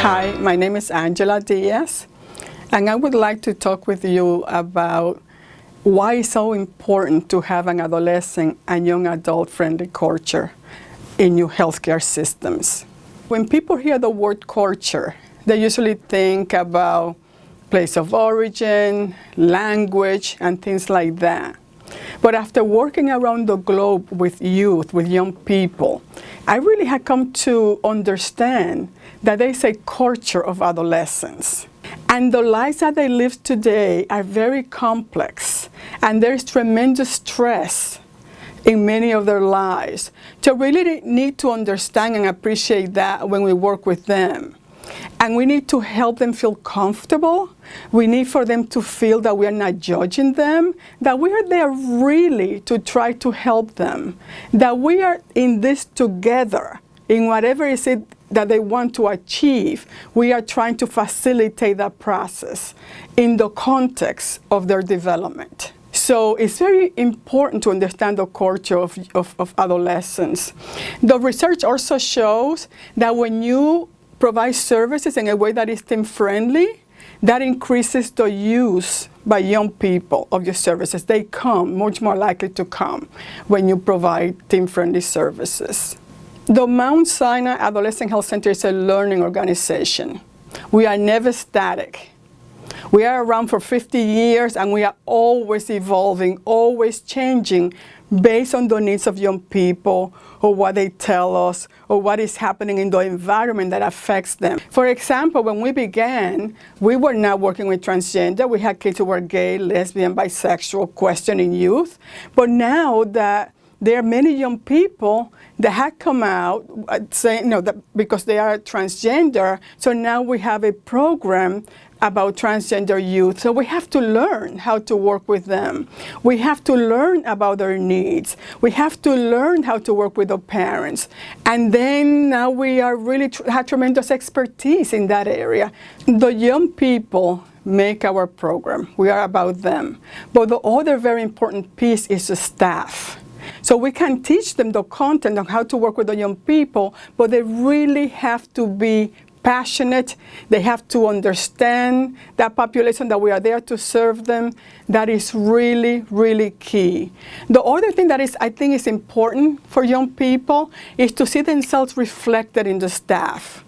Hi, my name is Angela Diaz, and I would like to talk with you about why it's so important to have an adolescent and young adult-friendly culture in your healthcare systems. When people hear the word culture, they usually think about place of origin, language, and things like that. But after working around the globe with youth, with young people, I really had come to understand that there is a culture of adolescence. And the lives that they live today are very complex, and there is tremendous stress in many of their lives. So we really need to understand and appreciate that when we work with them. And we need to help them feel comfortable. We need for them to feel that we are not judging them, that we are there really to try to help them, that we are in this together. In whatever it is that they want to achieve, we are trying to facilitate that process in the context of their development. So it's very important to understand the culture of adolescence. The research also shows that when you provide services in a way that is team-friendly, that increases the use by young people of your services. They come, much more likely to come when you provide team-friendly services. The Mount Sinai Adolescent Health Center is a learning organization. We are never static. We are around for 50 years and we are always evolving, always changing based on the needs of young people or what they tell us or what is happening in the environment that affects them. For example, when we began, we were not working with transgender. We had kids who were gay, lesbian, bisexual, questioning youth. But now that there are many young people that have come out saying, that because they are transgender, so now we have a program about transgender youth. So we have to learn how to work with them. We have to learn about their needs. We have to learn how to work with the parents. And then now we are really have tremendous expertise in that area. The young people make our program. We are about them. But the other very important piece is the staff. So we can teach them the content on how to work with the young people, but they really have to be passionate. They have to understand that population, that we are there to serve them. That is really, really key. The other thing that I think is important for young people is to see themselves reflected in the staff.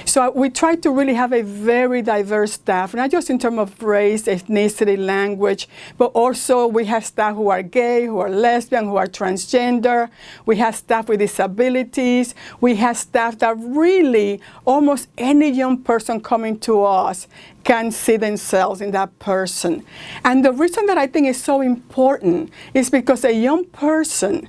So we try to really have a very diverse staff, not just in terms of race, ethnicity, language, but also we have staff who are gay, who are lesbian, who are transgender. We have staff with disabilities. We have staff that really almost any young person coming to us can see themselves in that person. And the reason that I think is so important is because a young person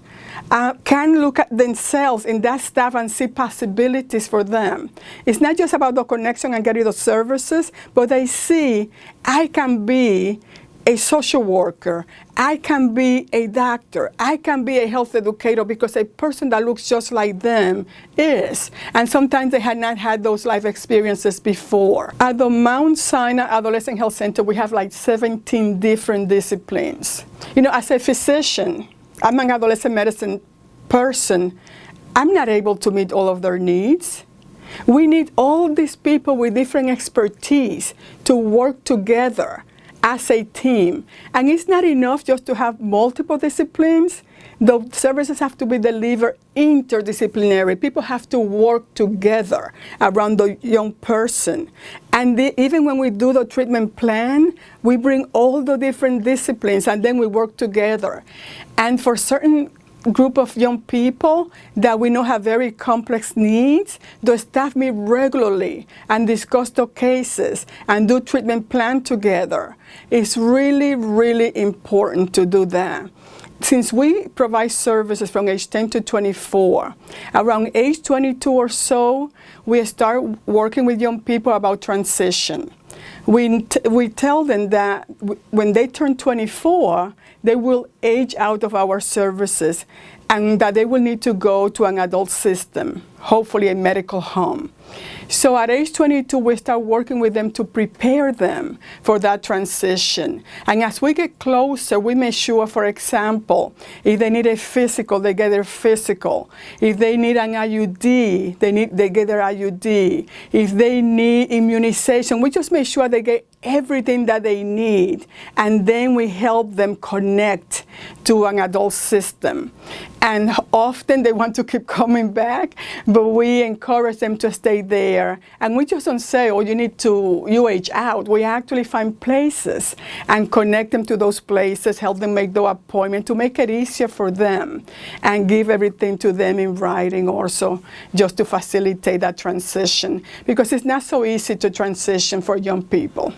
can look at themselves in that staff and see possibilities for them. It's not just about the connection and getting the services, but they see, I can be a social worker, I can be a doctor, I can be a health educator because a person that looks just like them is. And sometimes they had not had those life experiences before. At the Mount Sinai Adolescent Health Center, we have like 17 different disciplines. As a physician, I'm an adolescent medicine person. I'm not able to meet all of their needs. We need all these people with different expertise to work together as a team. And it's not enough just to have multiple disciplines. The services have to be delivered interdisciplinary. People have to work together around the young person. And even when we do the treatment plan, we bring all the different disciplines and then we work together. And for certain group of young people that we know have very complex needs, the staff meet regularly and discuss the cases and do treatment plan together. It's really, really important to do that. Since we provide services from age 10 to 24, around age 22 or so, we start working with young people about transition. We tell them that when they turn 24, they will age out of our services and that they will need to go to an adult system, hopefully a medical home. So at age 22, we start working with them to prepare them for that transition. And as we get closer, we make sure, for example, if they need a physical, they get their physical. If they need an IUD, they get their IUD. If they need immunization, we just make sure they get everything that they need. And then we help them connect to an adult system. And often they want to keep coming back, but we encourage them to stay there. And we just don't say, oh, you age out. We actually find places and connect them to those places, help them make the appointment to make it easier for them, and give everything to them in writing also, just to facilitate that transition, because it's not so easy to transition for young people.